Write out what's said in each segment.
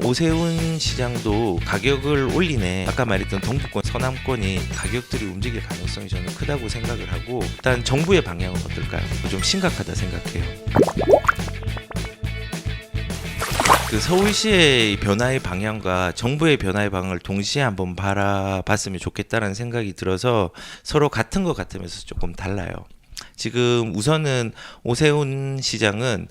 오세훈 시장도 가격을 올리네. 아까 말했던 동부권, 서남권이 가격들이 움직일 가능성이 저는 크다고 생각을 하고, 일단 정부의 방향은 어떨까요? 좀 심각하다 생각해요. 그 서울시의 변화의 방향과 정부의 변화의 방향을 동시에 한번 바라봤으면 좋겠다는 생각이 들어서 서로 같은 것 같으면서 조금 달라요. 지금 우선은 오세훈 시장은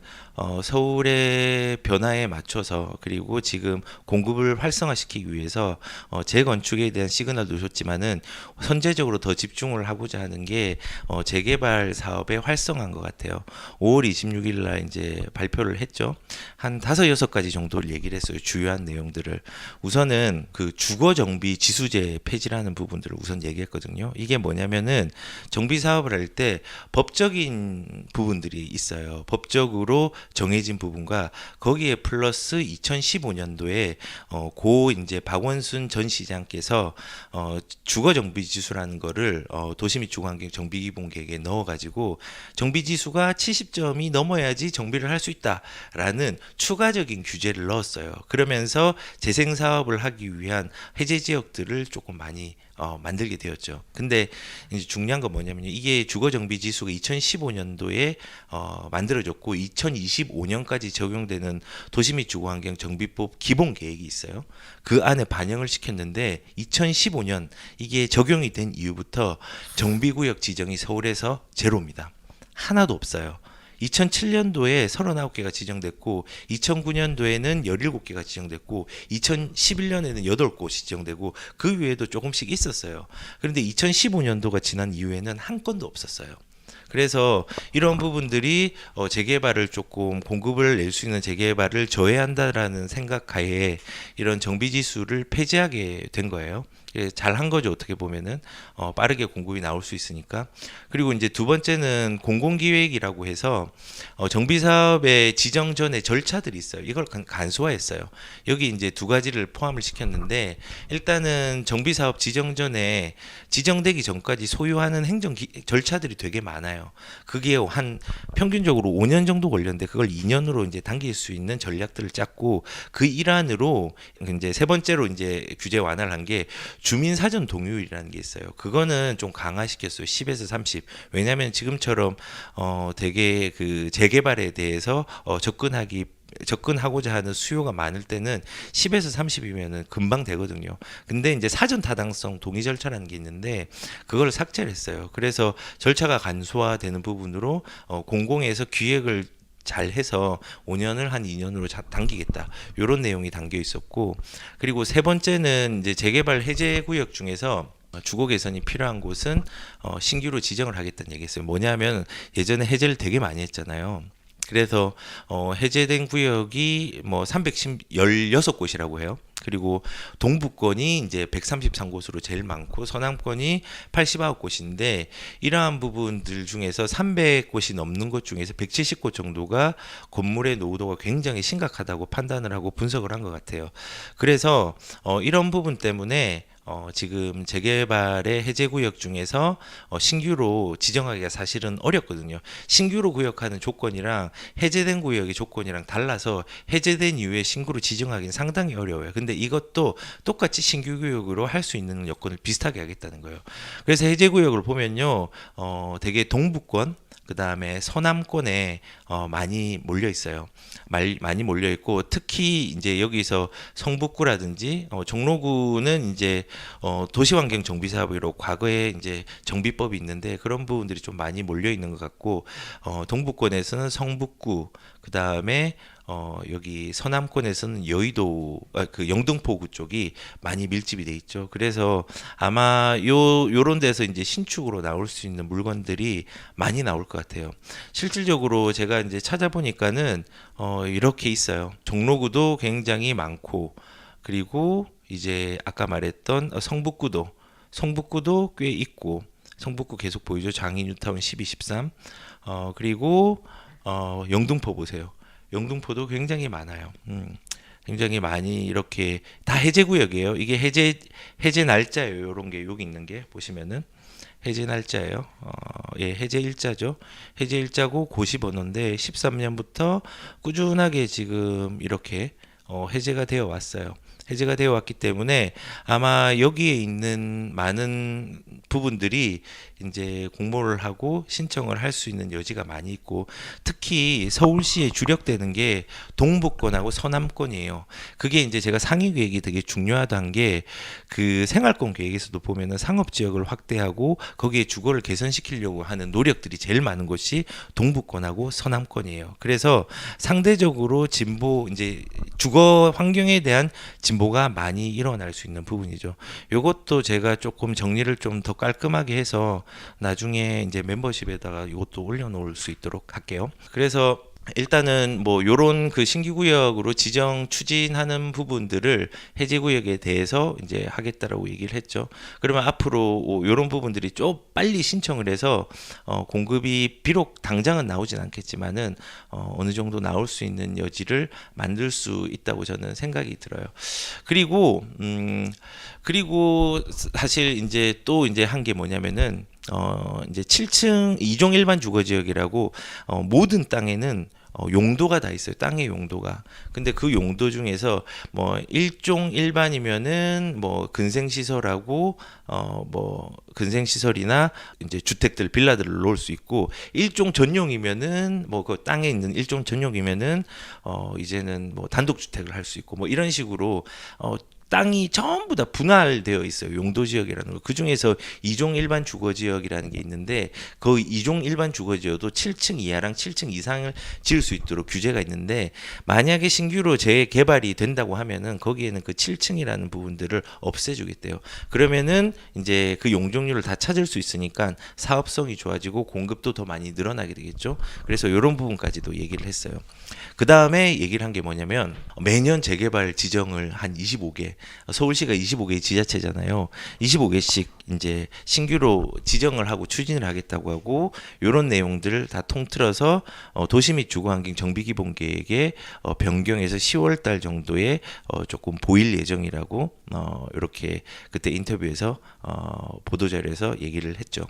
서울의 변화에 맞춰서, 그리고 지금 공급을 활성화시키기 위해서 재건축에 대한 시그널도 줬지만은 선제적으로 더 집중을 하고자 하는 게 재개발 사업의 활성화인 것 같아요. 5월 26일 날 이제 발표를 했죠. 한 5-6가지 정도를 얘기를 했어요. 주요한 내용들을. 우선은 그 주거 정비 지수제 폐지라는 부분들을 우선 얘기했거든요. 이게 뭐냐면은 정비 사업을 할 때 법적인 부분들이 있어요. 법적으로 정해진 부분과 거기에 플러스 2015년도에 고 이제 박원순 전 시장께서 주거 정비 지수라는 거를 도시 및 주거 환경 정비 기본 계획에 넣어 가지고 정비 지수가 70점이 넘어야지 정비를 할 수 있다라는 추가적인 규제를 넣었어요. 그러면서 재생 사업을 하기 위한 해제 지역들을 조금 많이 만들게 되었죠. 근데 이제 중요한 건 뭐냐면요. 이게 주거 정비 지수가 2015년도에 만들어졌고 2025년까지 적용되는 도시 및 주거 환경 정비법 기본 계획이 있어요. 그 안에 반영을 시켰는데 2015년 이게 적용이 된 이후부터 정비구역 지정이 서울에서 제로입니다. 하나도 없어요. 2007년도에 39개가 지정됐고 2009년도에는 17개가 지정됐고 2011년에는 8곳이 지정되고 그 외에도 조금씩 있었어요. 그런데 2015년도가 지난 이후에는 한 건도 없었어요. 그래서 이런 부분들이 재개발을 조금 공급을 낼 수 있는 재개발을 저해한다라는 생각 하에 이런 정비 지수를 폐지하게 된 거예요. 잘한 거죠. 어떻게 보면은 빠르게 공급이 나올 수 있으니까. 그리고 이제 두 번째는 공공기획이라고 해서 정비 사업의 지정 전에 절차들이 있어요. 이걸 간소화했어요. 여기 이제 두 가지를 포함을 시켰는데, 일단은 정비 사업 지정 전에 지정되기 전까지 소유하는 행정 절차들이 되게 많아요. 그게 한 평균적으로 5년 정도 걸렸는데 그걸 2년으로 이제 당길 수 있는 전략들을 짰고, 그 일환으로 이제 세 번째로 이제 규제 완화를 한 게 주민 사전 동의율이라는 게 있어요. 그거는 좀 강화시켰어요. 10에서 30. 왜냐하면 지금처럼 되게 그 재개발에 대해서 접근하고자 하는 수요가 많을 때는 10에서 30이면은 금방 되거든요. 근데 이제 사전 타당성 동의 절차라는 게 있는데 그걸 삭제를 했어요. 그래서 절차가 간소화되는 부분으로 공공에서 기획을 잘 해서 5년을 한 2년으로 당기겠다. 이런 내용이 담겨 있었고, 그리고 세 번째는 이제 재개발 해제 구역 중에서 주거 개선이 필요한 곳은 신규로 지정을 하겠다는 얘기했어요. 뭐냐면 예전에 해제를 되게 많이 했잖아요. 그래서 해제된 구역이 뭐 316곳이라고 해요. 그리고 동부권이 이제 133곳으로 제일 많고 서남권이 89곳인데, 이러한 부분들 중에서 300곳이 넘는 곳 중에서 170곳 정도가 건물의 노후도가 굉장히 심각하다고 판단을 하고 분석을 한 것 같아요. 그래서 이런 부분 때문에 지금 재개발의 해제 구역 중에서 신규로 지정하기가 사실은 어렵거든요. 신규로 구역하는 조건이랑 해제된 구역의 조건이랑 달라서 해제된 이후에 신규로 지정하기는 상당히 어려워요. 근데 이것도 똑같이 신규 구역으로 할 수 있는 여건을 비슷하게 하겠다는 거예요. 그래서 해제 구역을 보면요, 되게 동부권, 그 다음에 서남권에 많이 몰려 있어요. 많이 몰려 있고, 특히 이제 여기서 성북구라든지 종로구는 이제 도시환경 정비 사업으로 과거에 이제 정비법이 있는데 그런 부분들이 좀 많이 몰려 있는 것 같고, 동부권에서는 성북구, 그 다음에 여기 서남권에서는 여의도, 그 영등포구 쪽이 많이 밀집이 돼 있죠. 그래서 아마 요런 데서 이제 신축으로 나올 수 있는 물건들이 많이 나올 것 같아요. 실질적으로 제가 이제 찾아보니까는 이렇게 있어요. 종로구도 굉장히 많고, 그리고 이제 아까 말했던 성북구도 꽤 있고, 성북구 계속 보이죠. 장인 뉴타운 12, 13. 그리고 영등포 보세요. 영등포도 굉장히 많아요. 굉장히 많이 이렇게 다 해제 구역이에요. 이게 해제 날짜예요. 요런 게 여기 있는 게 보시면은 해제 날짜예요. 예, 해제 일자죠. 해제 일자고 고시 번호인데 13년부터 꾸준하게 지금 이렇게 해제가 되어 왔어요. 해제가 되어 왔기 때문에 아마 여기에 있는 많은 부분들이 이제 공모를 하고 신청을 할 수 있는 여지가 많이 있고, 특히 서울시에 주력되는 게 동북권하고 서남권이에요. 그게 이제 제가 상위 계획이 되게 중요하다는 게, 그 생활권 계획에서도 보면은 상업 지역을 확대하고 거기에 주거를 개선시키려고 하는 노력들이 제일 많은 곳이 동북권하고 서남권이에요. 그래서 상대적으로 진보, 이제 주거 환경에 대한 진보가 많이 일어날 수 있는 부분이죠. 요것도 제가 조금 정리를 좀 더 깔끔하게 해서 나중에 이제 멤버십에다가 이것도 올려놓을 수 있도록 할게요. 그래서 일단은 뭐 요런 그 신규 구역으로 지정 추진하는 부분들을 해제 구역에 대해서 이제 하겠다라고 얘기를 했죠. 그러면 앞으로 요런 부분들이 좀 빨리 신청을 해서 공급이 비록 당장은 나오진 않겠지만은 어느 정도 나올 수 있는 여지를 만들 수 있다고 저는 생각이 들어요. 그리고 사실 이제 또 이제 한 게 뭐냐면은 이제 7층 2종 일반 주거 지역이라고 모든 땅에는 용도가 다 있어요. 땅의 용도가. 근데 그 용도 중에서 뭐 1종 일반이면은 뭐 근생시설하고 뭐 근생시설이나 이제 주택들 빌라들을 놓을 수 있고, 1종 전용이면은 뭐 그 땅에 있는 1종 전용이면은 이제는 뭐 단독주택을 할 수 있고, 뭐 이런 식으로 땅이 전부 다 분할되어 있어요. 용도 지역이라는 거. 그 중에서 2종 일반 주거 지역이라는 게 있는데, 그 2종 일반 주거 지역도 7층 이하랑 7층 이상을 지을 수 있도록 규제가 있는데, 만약에 신규로 재개발이 된다고 하면은 거기에는 그 7층이라는 부분들을 없애주겠대요. 그러면은 이제 그 용적률을 다 찾을 수 있으니까 사업성이 좋아지고 공급도 더 많이 늘어나게 되겠죠. 그래서 이런 부분까지도 얘기를 했어요. 그 다음에 얘기를 한 게 뭐냐면, 매년 재개발 지정을 한 25개, 서울시가 25개의 지자체잖아요. 25개씩 이제 신규로 지정을 하고 추진을 하겠다고 하고, 이런 내용들을 다 통틀어서 도시 및 주거환경 정비기본계획에 변경해서 10월 달 정도에 조금 보일 예정이라고 이렇게 그때 인터뷰에서 보도자료에서 얘기를 했죠.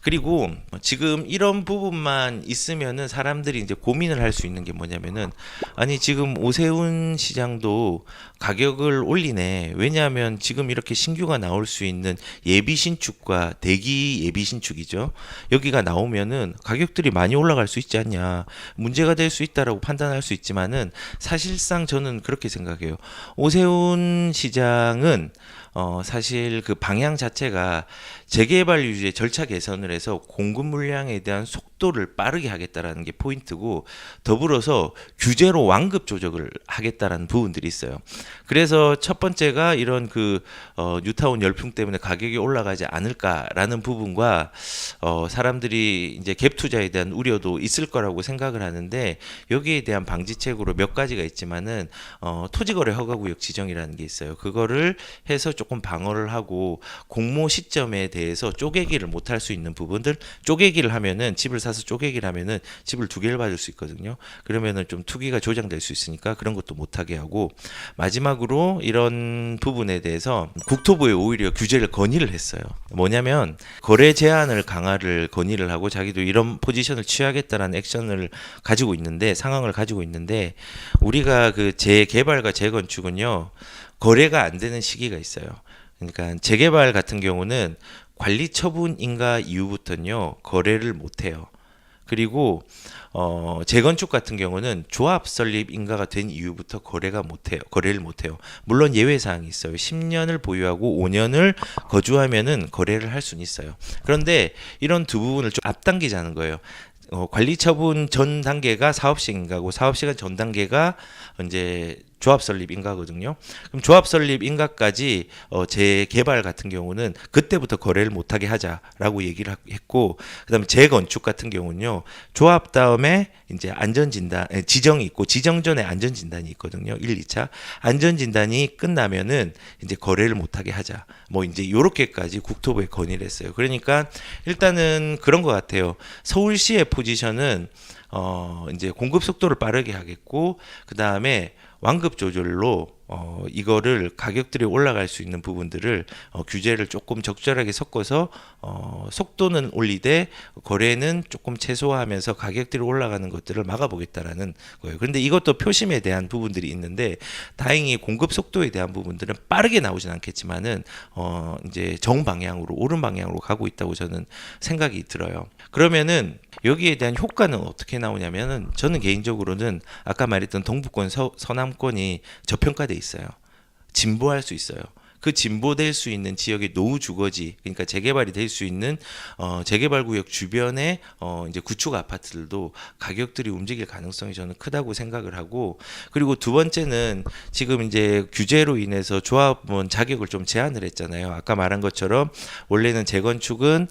그리고 지금 이런 부분만 있으면은 사람들이 이제 고민을 할 수 있는 게 뭐냐면은, 아니 지금 오세훈 시장도 가격을 올리네. 왜냐하면 지금 이렇게 신규가 나올 수 있는 예비 신축과 대기 예비 신축이죠. 여기가 나오면은 가격들이 많이 올라갈 수 있지 않냐. 문제가 될 수 있다라고 판단할 수 있지만은, 사실상 저는 그렇게 생각해요. 오세훈 시장은 사실 그 방향 자체가 재개발 유지의 절차 개선을 해서 공급 물량에 대한 속도를 빠르게 하겠다라는 게 포인트고, 더불어서 규제로 완급 조정을 하겠다라는 부분들이 있어요. 그래서 첫 번째가 이런 그 뉴타운 열풍 때문에 가격이 올라가지 않을까라는 부분과, 사람들이 이제 갭 투자에 대한 우려도 있을 거라고 생각을 하는데, 여기에 대한 방지책으로 몇 가지가 있지만은 토지거래 허가구역 지정이라는 게 있어요. 그거를 해서 조금 방어를 하고, 공모 시점에 대해서 쪼개기를 못할 수 있는 부분들, 쪼개기를 하면은 집을 사서 쪼개기를 하면은 집을 2개를 받을 수 있거든요. 그러면은 좀 투기가 조장될 수 있으니까 그런 것도 못하게 하고, 마지막으로 이런 부분에 대해서 국토부에 오히려 규제를 건의를 했어요. 뭐냐면 거래 제한을 강화를 건의를 하고, 자기도 이런 포지션을 취하겠다라는 액션을 가지고 있는데, 상황을 가지고 있는데, 우리가 그 재개발과 재건축은요 거래가 안 되는 시기가 있어요. 그러니까 재개발 같은 경우는 관리 처분 인가 이후부터는요 거래를 못 해요. 그리고 재건축 같은 경우는 조합 설립 인가가 된 이후부터 거래를 못 해요. 물론 예외 사항이 있어요. 10년을 보유하고 5년을 거주하면은 거래를 할 수는 있어요. 그런데 이런 두 부분을 좀 앞당기자는 거예요. 관리 처분 전 단계가 사업 시행 인가고, 사업 시간 전 단계가 이제 조합 설립 인가거든요. 그럼 조합 설립 인가까지 재개발 같은 경우는 그때부터 거래를 못하게 하자라고 얘기를 했고, 그다음에 재건축 같은 경우는요 조합 다음에 이제 안전진단 지정이 있고, 지정 전에 안전진단이 있거든요. 1, 2차 안전진단이 끝나면은 이제 거래를 못하게 하자. 뭐 이제 요렇게까지 국토부에 건의를 했어요. 그러니까 일단은 그런 것 같아요. 서울시의 포지션은 이제 공급 속도를 빠르게 하겠고, 그 다음에 완급 조절로 이거를 가격들이 올라갈 수 있는 부분들을 규제를 조금 적절하게 섞어서 속도는 올리되 거래는 조금 최소화하면서 가격들이 올라가는 것들을 막아보겠다라는 거예요. 그런데 이것도 표심에 대한 부분들이 있는데 다행히 공급 속도에 대한 부분들은 빠르게 나오진 않겠지만은 이제 정방향으로 오른 방향으로 가고 있다고 저는 생각이 들어요. 그러면은 여기에 대한 효과는 어떻게 나오냐면은 저는 개인적으로는 아까 말했던 동부권 서남권이 저평가돼 있어요. 진보할 수 있어요. 그 진보될 수 있는 지역의 노후 주거지, 그러니까 재개발이 될 수 있는 재개발 구역 주변에 이제 구축 아파트들도 가격들이 움직일 가능성이 저는 크다고 생각을 하고, 그리고 두 번째는 지금 이제 규제로 인해서 조합원 자격을 좀 제한을 했잖아요. 아까 말한 것처럼 원래는 재건축은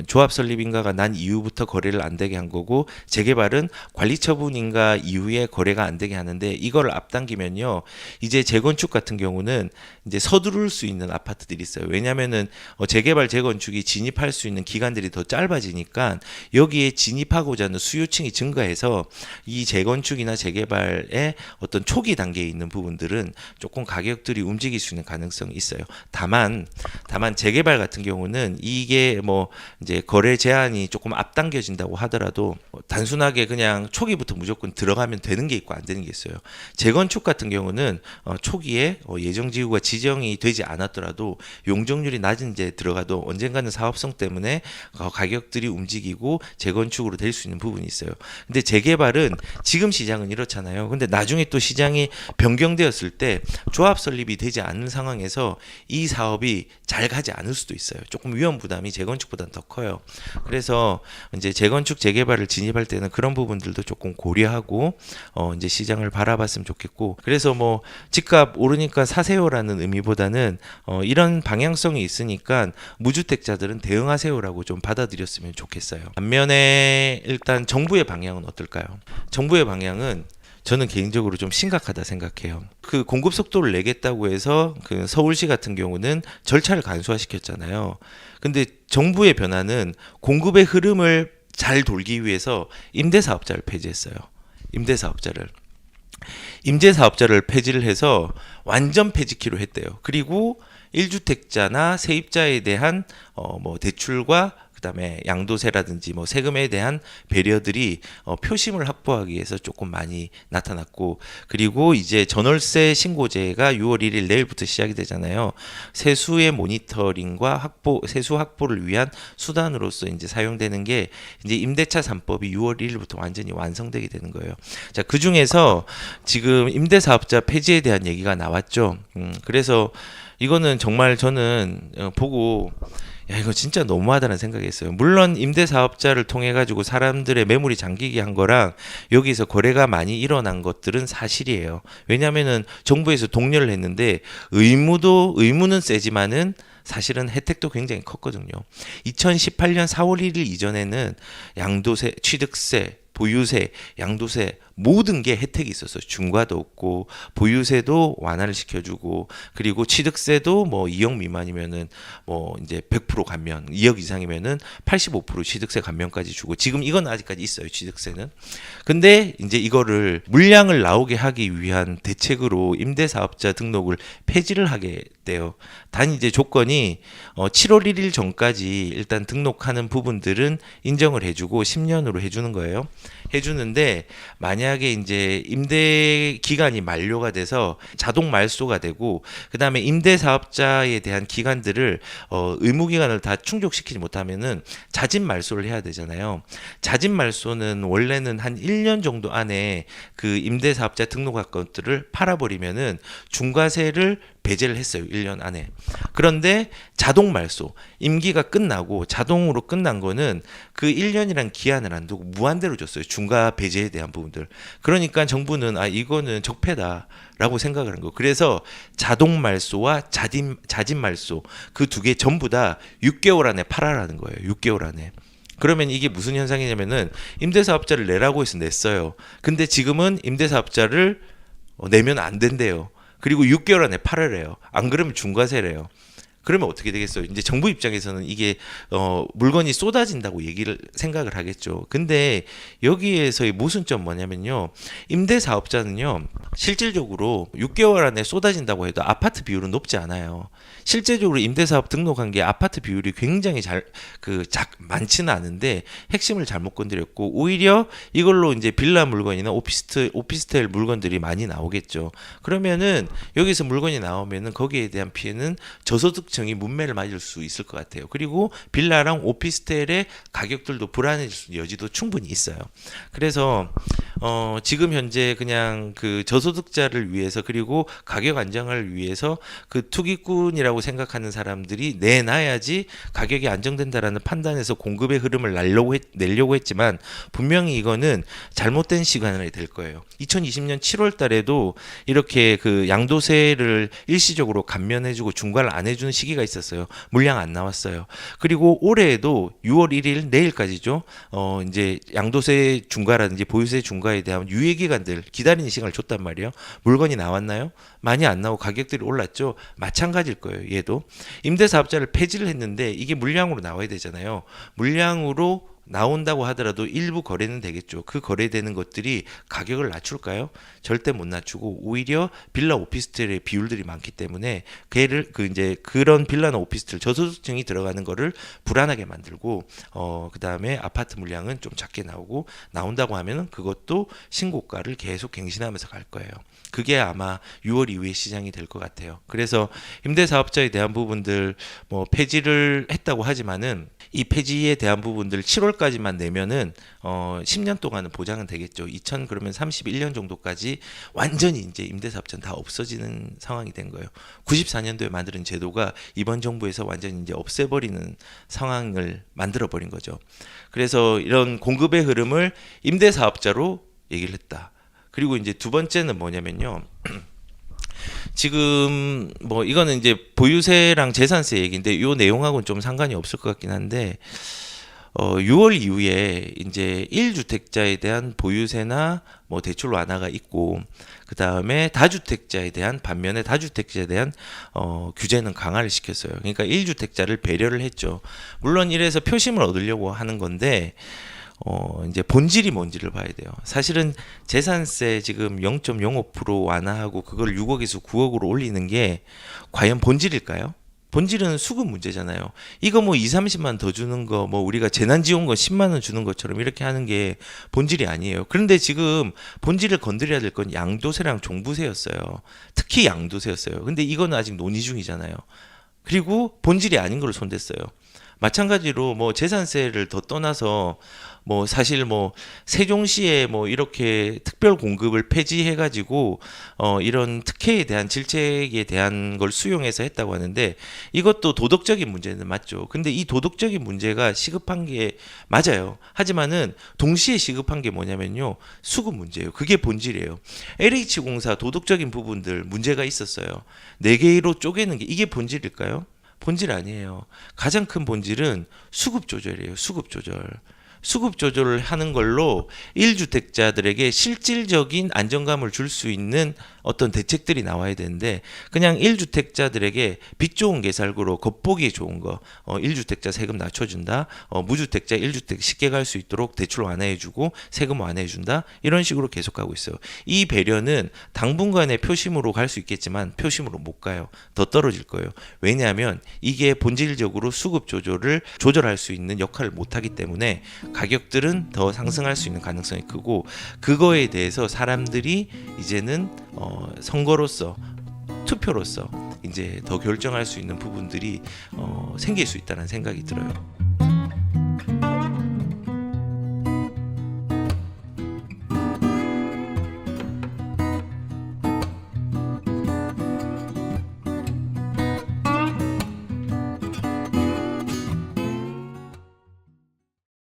조합 설립 인가가 난 이후부터 거래를 안 되게 한 거고, 재개발은 관리 처분 인가 이후에 거래가 안 되게 하는데, 이걸 앞당기면요, 이제 재건축 같은 경우는 이제 서두를 수 있는 아파트들이 있어요. 왜냐하면은 재개발 재건축이 진입할 수 있는 기간들이 더 짧아지니까 여기에 진입하고자 하는 수요층이 증가해서 이 재건축이나 재개발의 어떤 초기 단계에 있는 부분들은 조금 가격들이 움직일 수 있는 가능성이 있어요. 다만 재개발 같은 경우는 이게 뭐 이제 거래 제한이 조금 앞당겨진다고 하더라도 단순하게 그냥 초기부터 무조건 들어가면 되는 게 있고 안 되는 게 있어요. 재건축 같은 경우는 초기에 예정 지구가 지정이 되지 않았더라도 용적률이 낮은 데 들어가도 언젠가는 사업성 때문에 가격들이 움직이고 재건축으로 될 수 있는 부분이 있어요. 근데 재개발은 지금 시장은 이렇잖아요. 근데 나중에 또 시장이 변경되었을 때 조합 설립이 되지 않는 상황에서 이 사업이 잘 가지 않을 수도 있어요. 조금 위험 부담이 재건축보다는 더 커요. 그래서 이제 재건축 재개발을 진입할 때는 그런 부분들도 조금 고려하고 이제 시장을 바라봤으면 좋겠고, 그래서 뭐 집값 오르니까 사세요라는 의미보다는 이런 방향성이 있으니까 무주택자들은 대응하세요라고 좀 받아들였으면 좋겠어요. 반면에 일단 정부의 방향은 어떨까요? 정부의 방향은 저는 개인적으로 좀 심각하다 생각해요. 그 공급 속도를 내겠다고 해서 그 서울시 같은 경우는 절차를 간소화시켰잖아요. 근데 정부의 변화는 공급의 흐름을 잘 돌기 위해서 임대사업자를 폐지했어요. 임대사업자를 폐지를 해서 완전 폐지키로 했대요. 그리고 1주택자나 세입자에 대한 뭐 대출과 그다음에 양도세라든지 뭐 세금에 대한 배려들이 표심을 확보하기 위해서 조금 많이 나타났고, 그리고 이제 전월세 신고제가 6월 1일 내일부터 시작이 되잖아요. 세수의 모니터링과 세수 확보를 위한 수단으로서 이제 사용되는 게 이제 임대차 3법이 6월 1일부터 완전히 완성되게 되는 거예요. 자, 그 중에서 지금 임대사업자 폐지에 대한 얘기가 나왔죠. 그래서 이거는 정말 저는 보고 야, 이거 진짜 너무하다는 생각이 했어요. 물론 임대사업자를 통해 가지고 사람들의 매물이 잠기게 한 거랑 여기서 거래가 많이 일어난 것들은 사실이에요. 왜냐하면은 정부에서 독려를 했는데 의무는 세지만은 사실은 혜택도 굉장히 컸거든요. 2018년 4월 1일 이전에는 양도세, 취득세, 보유세, 양도세 모든 게 혜택이 있었어요. 중과도 없고 보유세도 완화를 시켜주고, 그리고 취득세도 뭐 2억 미만이면은 뭐 이제 100% 감면, 2억 이상이면은 85% 취득세 감면까지 주고, 지금 이건 아직까지 있어요, 취득세는. 근데 이제 이거를 물량을 나오게 하기 위한 대책으로 임대사업자 등록을 폐지를 하게 돼요. 단 이제 조건이 7월 1일 전까지 일단 등록하는 부분들은 인정을 해주고 10년으로 해주는 거예요. 해주는데 만약에 이제 임대 기간이 만료가 돼서 자동 말소가 되고, 그 다음에 임대 사업자에 대한 기간들을 의무 기간을 다 충족시키지 못하면은 자진 말소를 해야 되잖아요. 자진 말소는 원래는 한 1년 정도 안에 그 임대 사업자 등록한 것들을 팔아버리면은 중과세를 배제를 했어요. 1년 안에. 그런데 자동 말소, 임기가 끝나고 자동으로 끝난 거는 그 1년이란 기한을 안 두고 무한대로 줬어요. 중과 배제에 대한 부분들. 그러니까 정부는 이거는 적폐다라고 생각을 한 거. 그래서 자동 말소와 자진 말소 그 두 개 전부 다 6개월 안에 팔아라는 거예요. 6개월 안에. 그러면 이게 무슨 현상이냐면은 임대사업자를 내라고 해서 냈어요. 근데 지금은 임대사업자를 내면 안 된대요. 그리고 6개월 안에 팔으래요. 안 그러면 중과세래요. 그러면 어떻게 되겠어요? 이제 정부 입장에서는 이게 물건이 쏟아진다고 얘기를 생각을 하겠죠. 근데 여기에서의 모순점 뭐냐면요. 임대 사업자는요. 실질적으로 6개월 안에 쏟아진다고 해도 아파트 비율은 높지 않아요. 실제적으로 임대사업 등록한 게 아파트 비율이 굉장히 많지는 않은데 핵심을 잘못 건드렸고 오히려 이걸로 이제 빌라 물건이나 오피스텔 물건들이 많이 나오겠죠. 그러면은 여기서 물건이 나오면은 거기에 대한 피해는 저소득층이 문매를 맞을 수 있을 것 같아요. 그리고 빌라랑 오피스텔의 가격들도 불안해질 수 있는 여지도 충분히 있어요. 그래서 지금 현재 그냥 그 저소득자를 위해서 그리고 가격 안정을 위해서 그 투기꾼이라고 생각하는 사람들이 내놔야지 가격이 안정된다라는 판단에서 공급의 흐름을 내려고 했지만 분명히 이거는 잘못된 시간이 될 거예요. 2020년 7월 달에도 이렇게 그 양도세를 일시적으로 감면해주고 중과를 안 해주는 시기가 있었어요. 물량 안 나왔어요. 그리고 올해에도 6월 1일 내일까지죠. 이제 양도세 중과라든지 보유세 중과에 대한 유예 기간들 기다리는 시간을 줬단 말이에요. 물건이 나왔나요? 많이 안 나오고 가격들이 올랐죠. 마찬가지일 거예요. 얘도 임대사업자를 폐지를 했는데 이게 물량으로 나와야 되잖아요. 물량으로 나온다고 하더라도 일부 거래는 되겠죠. 그 거래되는 것들이 가격을 낮출까요? 절대 못 낮추고 오히려 빌라 오피스텔의 비율들이 많기 때문에 이제 그런 빌라나 오피스텔 저소득층이 들어가는 거를 불안하게 만들고 그다음에 아파트 물량은 좀 작게 나온다고 하면은 그것도 신고가를 계속 갱신하면서 갈 거예요. 그게 아마 6월 이후에 시장이 될 것 같아요. 그래서 임대사업자에 대한 부분들 뭐 폐지를 했다고 하지만은 이 폐지에 대한 부분들 7월까지만 내면은 10년 동안은 보장은 되겠죠. 그러면 31년 정도까지 완전히 이제 임대사업자는 다 없어지는 상황이 된 거예요. 94년도에 만드는 제도가 이번 정부에서 완전히 이제 없애버리는 상황을 만들어 버린 거죠. 그래서 이런 공급의 흐름을 임대사업자로 얘기를 했다. 그리고 이제 두 번째는 뭐냐면요. 지금 뭐 이거는 이제 보유세랑 재산세 얘기인데 이 내용하고는 좀 상관이 없을 것 같긴 한데 6월 이후에 이제 1주택자에 대한 보유세나 뭐 대출 완화가 있고 그 다음에 반면에 다주택자에 대한 규제는 강화를 시켰어요. 그러니까 1주택자를 배려를 했죠. 물론 이래서 표심을 얻으려고 하는 건데 이제 본질이 뭔지를 봐야 돼요. 사실은 재산세 지금 0.05% 완화하고 그걸 6억에서 9억으로 올리는 게 과연 본질일까요? 본질은 수급 문제잖아요. 이거 뭐 2, 30만 더 주는 거, 뭐 우리가 재난지원금 10만 원 주는 것처럼 이렇게 하는 게 본질이 아니에요. 그런데 지금 본질을 건드려야 될 건 양도세랑 종부세였어요. 특히 양도세였어요. 근데 이거는 아직 논의 중이잖아요. 그리고 본질이 아닌 걸 손댔어요. 마찬가지로 뭐 재산세를 더 떠나서 뭐 사실 뭐 세종시에 뭐 이렇게 특별 공급을 폐지해 가지고 이런 특혜에 대한 질책에 대한 걸 수용해서 했다고 하는데 이것도 도덕적인 문제는 맞죠. 근데 이 도덕적인 문제가 시급한 게 맞아요. 하지만은 동시에 시급한 게 뭐냐면요. 수급 문제예요. 그게 본질이에요. LH공사 도덕적인 부분들 문제가 있었어요. 4개로 쪼개는 게 이게 본질일까요? 본질 아니에요. 가장 큰 본질은 수급 조절이에요. 수급 조절. 수급 조절을 하는 걸로 1주택자들에게 실질적인 안정감을 줄 수 있는 어떤 대책들이 나와야 되는데 그냥 1주택자들에게 빚 좋은 개살구로 겉보기 좋은 거 1주택자 세금 낮춰준다. 무주택자 1주택 쉽게 갈 수 있도록 대출 완화해주고 세금 완화해준다. 이런 식으로 계속 가고 있어요. 이 배려는 당분간의 표심으로 갈 수 있겠지만 표심으로 못 가요. 더 떨어질 거예요. 왜냐하면 이게 본질적으로 수급 조절을 조절할 수 있는 역할을 못하기 때문에 가격들은 더 상승할 수 있는 가능성이 크고 그거에 대해서 사람들이 이제는 선거로서 투표로서 이제 더 결정할 수 있는 부분들이 생길 수 있다는 생각이 들어요.